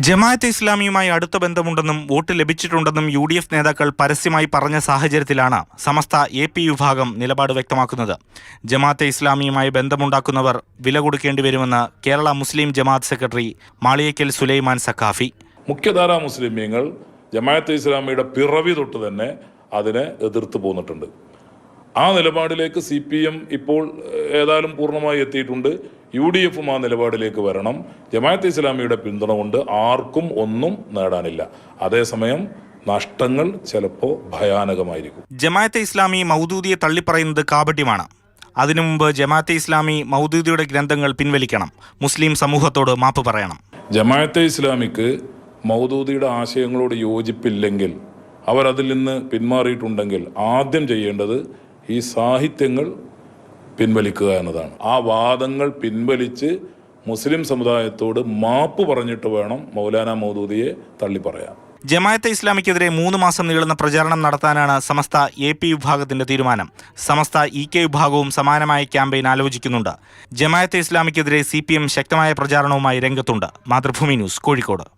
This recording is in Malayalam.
ജമാഅത്തെ ഇസ്ലാമിയുമായി അടുത്ത ബന്ധമുണ്ടെന്നും വോട്ട് ലഭിച്ചിട്ടുണ്ടെന്നും UDF നേതാക്കൾ പരസ്യമായി പറഞ്ഞ സാഹചര്യത്തിലാണ് സമസ്ത AP വിഭാഗം നിലപാട് വ്യക്തമാക്കുന്നത്. ജമാഅത്തെ ഇസ്ലാമിയുമായി ബന്ധമുണ്ടാക്കുന്നവർ വില കൊടുക്കേണ്ടി വരുമെന്ന് കേരള മുസ്ലിം ജമാഅത്ത് സെക്രട്ടറി മാളിയേക്കൽ സുലൈമാൻ സഖാഫി. മുഖ്യധാരാ മുസ്ലിമീങ്ങൾ ജമാഅത്തെ ഇസ്ലാമിയുടെ പിറവി തൊട്ട് തന്നെ അതിനെ എതിർത്ത് പോന്നിട്ടുണ്ട്. ആ നിലപാടിലേക്ക് CPM ഇപ്പോൾ ഏതായാലും പൂർണ്ണമായി എത്തിയിട്ടുണ്ട്. UDFും ആ നിലപാടിലേക്ക് വരണം. ജമാഅത്തെ ഇസ്ലാമിയുടെ പിന്തുണ കൊണ്ട് ആർക്കും ഒന്നും നേടാനില്ല. അതേസമയം നഷ്ടങ്ങൾ ചിലപ്പോൾ ഭയാനകമായിരിക്കും. ജമാഅത്തെ ഇസ്ലാമി മൗദൂദിയെ തള്ളിപ്പറയുന്നത് കാപട്യമാണ്. അതിനു മുമ്പ് ജമാഅത്തെ ഇസ്ലാമി മൗദൂദിയുടെ ഗ്രന്ഥങ്ങൾ പിൻവലിക്കണം. മുസ്ലിം സമൂഹത്തോട് മാപ്പ് പറയണം. ജമാഅത്തെ ഇസ്ലാമിക്ക് മൗദൂദിയുടെ ആശയങ്ങളോട് യോജിപ്പില്ലെങ്കിൽ, അവരതിൽ നിന്ന് പിന്മാറിയിട്ടുണ്ടെങ്കിൽ ആദ്യം ചെയ്യേണ്ടത് ഈ സാഹിത്യങ്ങൾ പിൻവലിക്കുക എന്നതാണ്. ആ വാദങ്ങൾ പിൻവലിച്ച് മുസ്ലിം സമുദായത്തോട് മാപ്പ് പറഞ്ഞിട്ട് വേണം മൗലാന മൗദൂദിയെ തള്ളിപ്പറയാൻ. ജമാഅത്തെ ഇസ്ലാമിക്കെതിരെ 3 മാസം നീളുന്ന പ്രചാരണം നടത്താനാണ് സമസ്ത AP വിഭാഗത്തിന്റെ തീരുമാനം. സമസ്ത EK വിഭാഗവും സമാനമായ ക്യാമ്പയിൻ ആലോചിക്കുന്നുണ്ട്. ജമാഅത്തെ ഇസ്ലാമിക്കെതിരെ CPM ശക്തമായ പ്രചാരണവുമായി രംഗത്തുണ്ട്. മാതൃഭൂമി ന്യൂസ്, കോഴിക്കോട്.